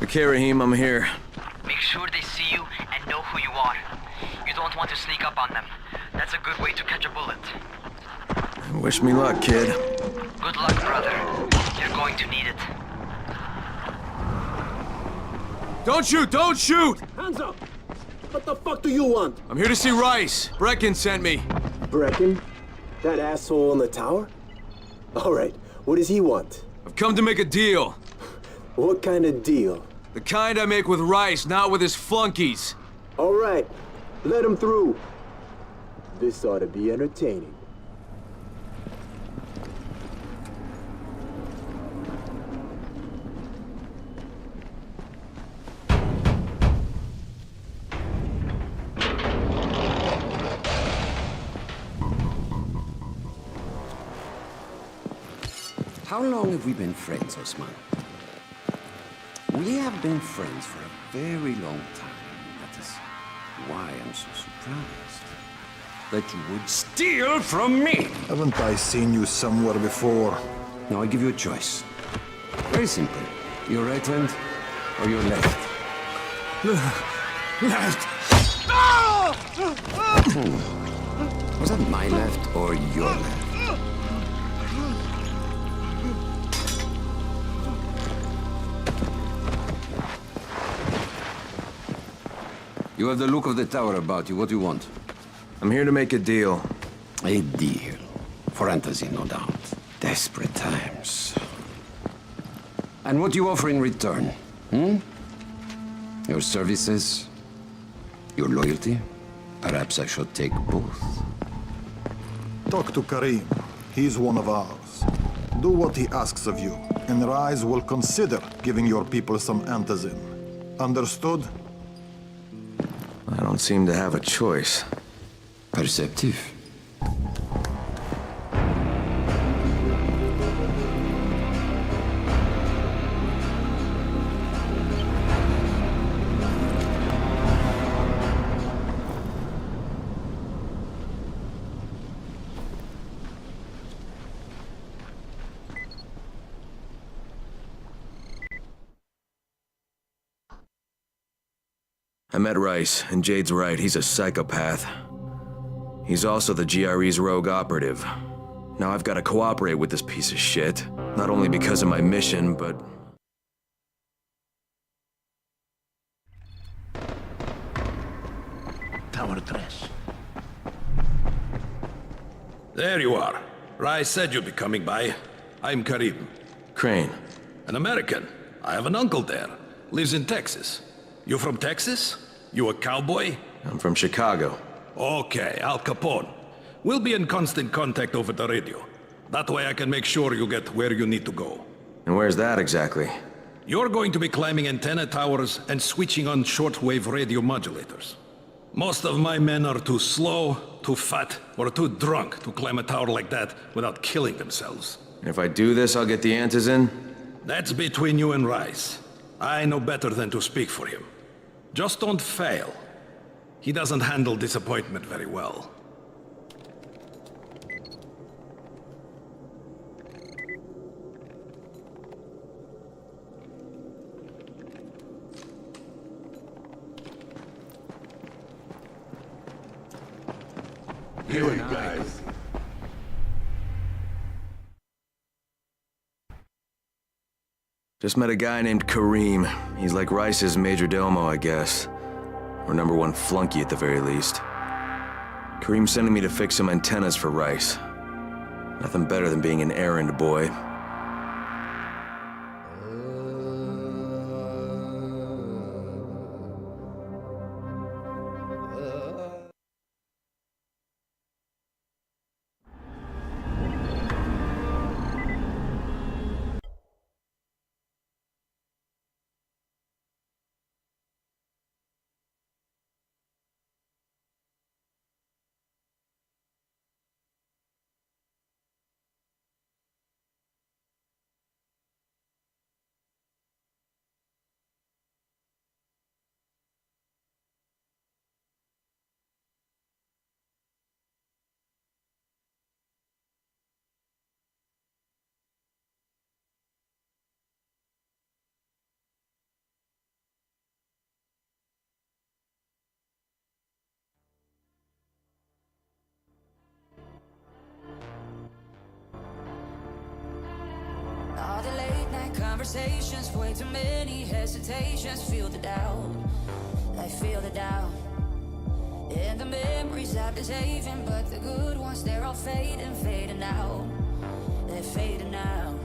Okay, Rahim, I'm here. Make sure they see you and know who you are. You don't want to sneak up on them. That's a good way to catch a bullet. Wish me luck, kid. Good luck, brother. You're going to need it. Don't shoot! Don't shoot! Hands up! What the fuck do you want? I'm here to see Rice. Brecken sent me. Brecken? That asshole in the tower? Alright, what does he want? I've come to make a deal. What kind of deal? The kind I make with Rice, not with his flunkies. Alright, let him through. This ought to be entertaining. How long have we been friends, Osman? We have been friends for a very long time. That is why I'm so surprised that you would steal from me. Haven't I seen you somewhere before? Now I give you a choice. Very simple. Your right hand or your left? Left. Was that my left or your left? You have the look of the tower about you. What do you want? I'm here to make a deal. A deal. For Antazin, no doubt. Desperate times. And what do you offer in return? Your services? Your loyalty? Perhaps I should take both. Talk to Karim. He's one of ours. Do what he asks of you, and Ryze will consider giving your people some Antazin. Understood? I don't seem to have a choice. Perceptive. I met Rice, and Jade's right, he's a psychopath. He's also the GRE's rogue operative. Now I've got to cooperate with this piece of shit, not only because of my mission, but... Tower 3. There you are. Rice said you'd be coming by. I'm Karim. Crane. An American. I have an uncle there. Lives in Texas. You from Texas? You a cowboy? I'm from Chicago. Okay, Al Capone. We'll be in constant contact over the radio. That way I can make sure you get where you need to go. And where's that exactly? You're going to be climbing antenna towers and switching on shortwave radio modulators. Most of my men are too slow, too fat, or too drunk to climb a tower like that without killing themselves. And if I do this, I'll get the Antazin? That's between you and Rice. I know better than to speak for him. Just don't fail. He doesn't handle disappointment very well. Here, guys. Just met a guy named Karim. He's like Rice's majordomo, I guess. Or #1 flunky at the very least. Karim's sending me to fix some antennas for Rice. Nothing better than being an errand boy. All the late night conversations, way too many hesitations. Feel the doubt, I feel the doubt. And the memories I've been saving, but the good ones, they're all fading, fading out. They're fading out.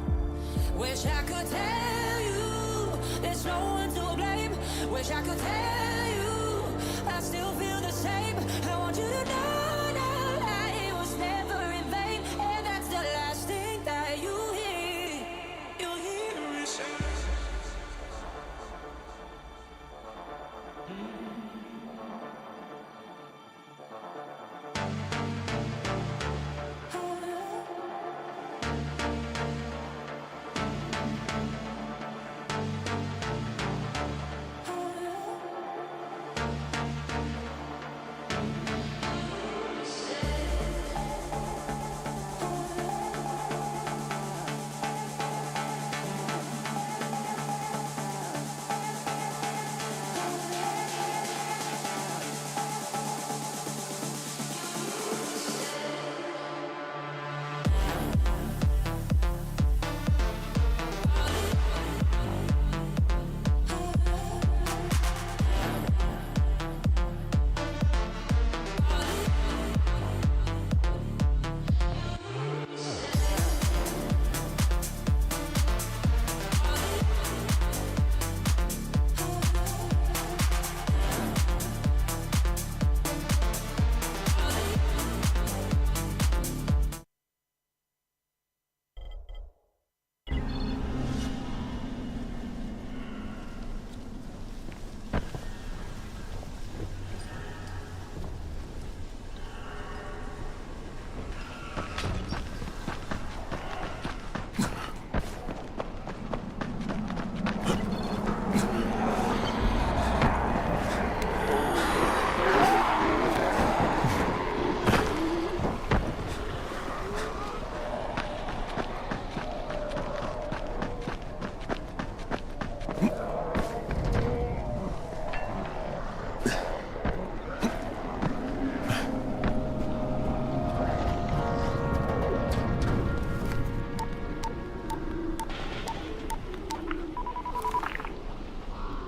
Wish I could tell you there's no one to blame. Wish I could tell you I still feel the same. I want you to know that it was never in vain, and that's the last thing that you hear. You'll hear me say.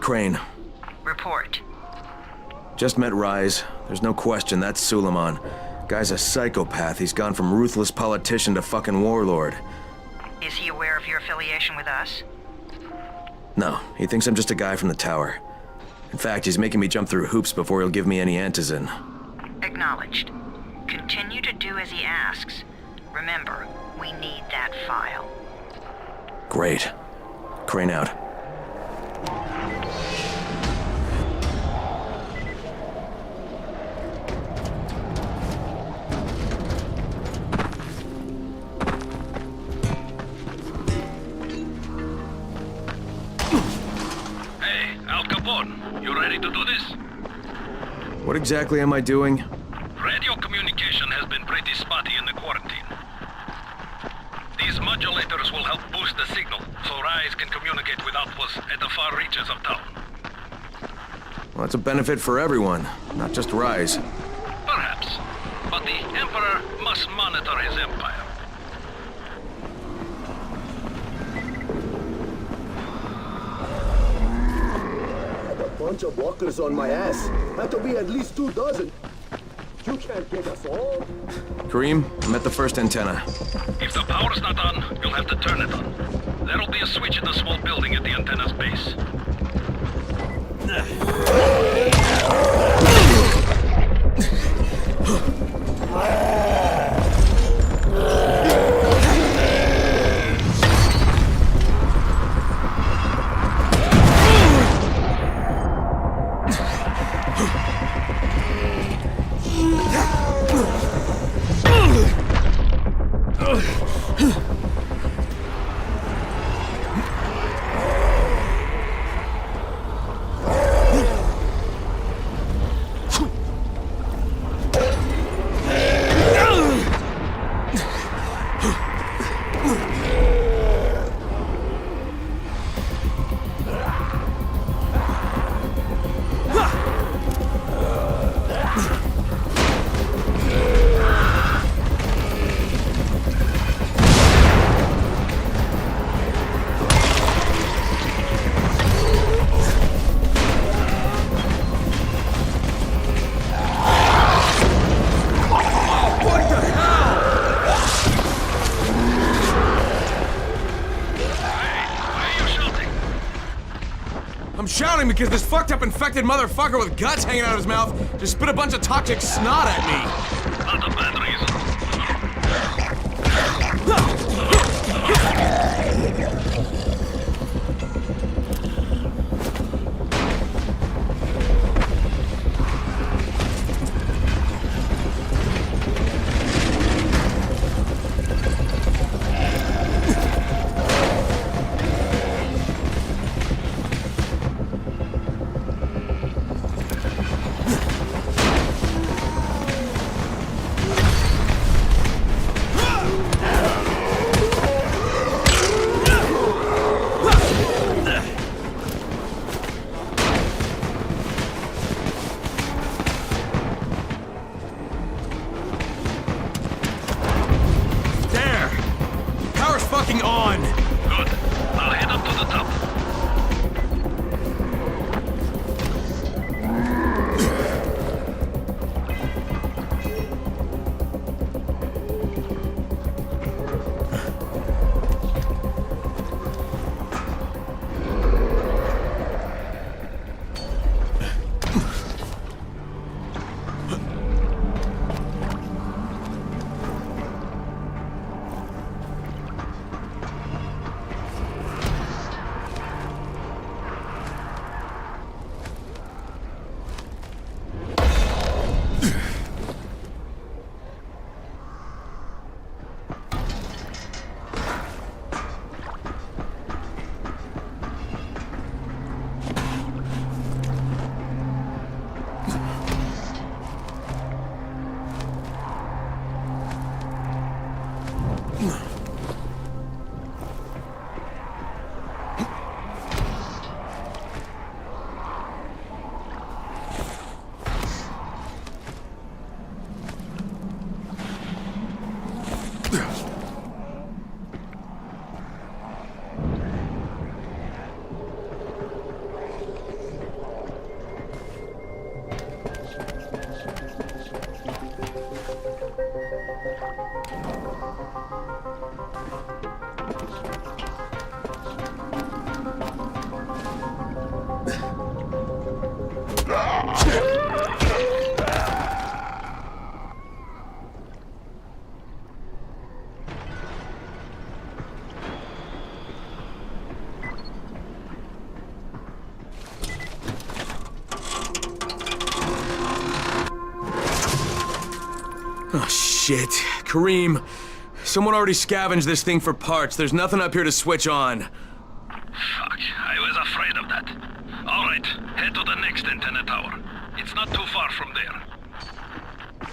Crane. Report. Just met Ryze. There's no question, that's Suleiman. Guy's a psychopath. He's gone from ruthless politician to fucking warlord. Is he aware of your affiliation with us? No, he thinks I'm just a guy from the tower. In fact, he's making me jump through hoops before he'll give me any antizin. Acknowledged. Continue to do as he asks. Remember, we need that file. Great. Crane out. You ready to do this? What exactly am I doing? Radio communication has been pretty spotty in the quarantine. These modulators will help boost the signal, so RYZEN can communicate with outposts at the far reaches of town. Well, that's a benefit for everyone, not just RYZEN. Perhaps. But the Emperor must monitor his empire. Bunch of walkers on my ass. Have to be at least 2 dozen. You can't get us all. Kareem, I'm at the first antenna. If the power's not on, you'll have to turn it on. There'll be a switch in the small building at the antenna's base. shouting because this fucked up infected motherfucker with guts hanging out of his mouth just spit a bunch of toxic snot at me. Not a bad reason. Oh, shit. Kareem, someone already scavenged this thing for parts. There's nothing up here to switch on. Fuck, I was afraid of that. All right, head to the next antenna tower. It's not too far from there.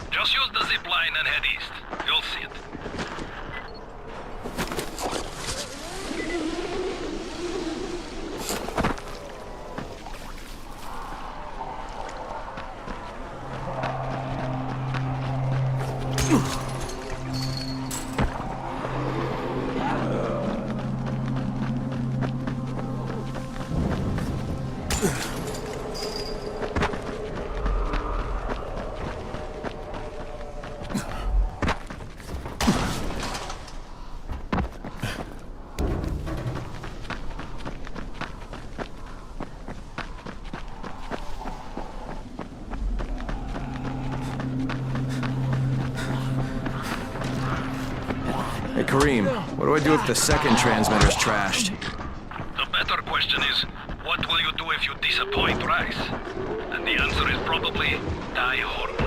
Just use the zip line and head east. You'll see it. Hey, Kareem, what do I do if the second transmitter's trashed? The better question is, what will you do if you disappoint Rice? And the answer is probably, die horribly.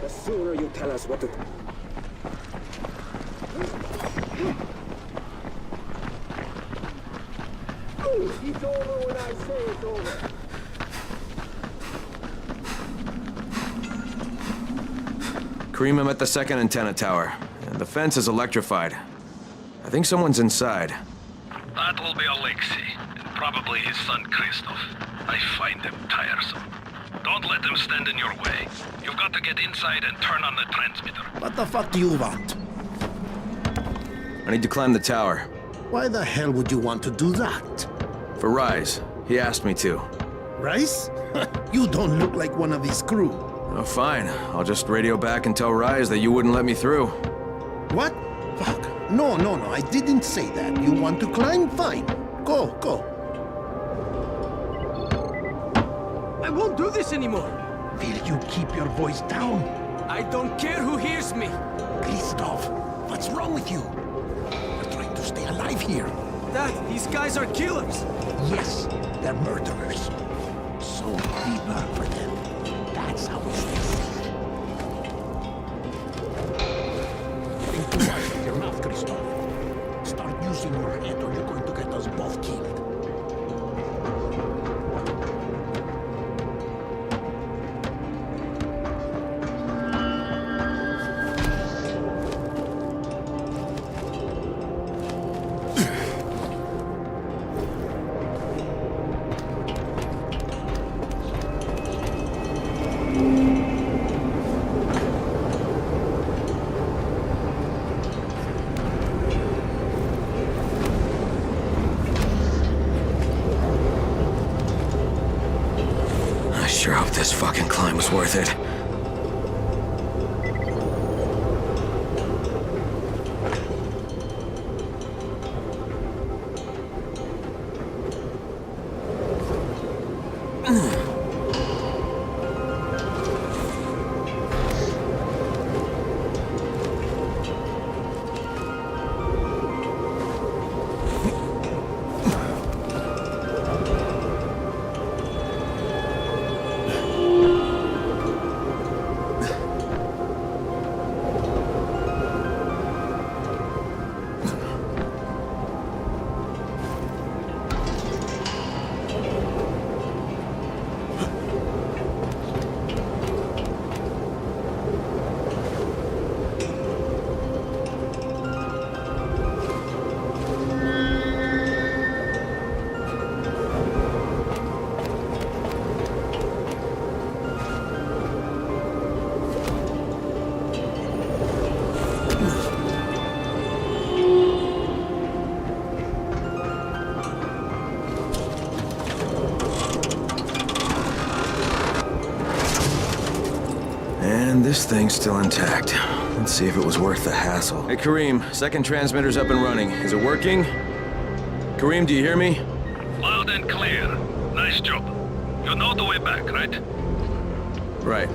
The sooner you tell us what to... It's over when I say Kareem, I'm at the second antenna tower, and the fence is electrified. I think someone's inside. That will be Alexei, and probably his son Christoph. I find them tiresome. Don't let them stand in your way. You've got to get inside and turn on the transmitter. What the fuck do you want? I need to climb the tower. Why the hell would you want to do that? For Ryze. He asked me to. Ryze? You don't look like one of his crew. Oh, fine. I'll just radio back and tell Ryze that you wouldn't let me through. What? Fuck. No, I didn't say that. You want to climb? Fine. Go. I won't do this anymore. Will you keep your voice down? I don't care who hears me. Christoph, what's wrong with you? We're trying to stay alive here. Dad, these guys are killers. Yes, they're murderers. So we work for them. That's how we stay safe. Think too much with your mouth, Christoph. Start using your head or you're going to get us both killed. Sure hope this fucking climb was worth it. And this thing's still intact. Let's see if it was worth the hassle. Hey, Kareem, second transmitter's up and running. Is it working? Kareem, do you hear me? Loud and clear. Nice job. You know the way back, right? Right.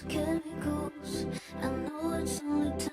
chemicals. I know it's only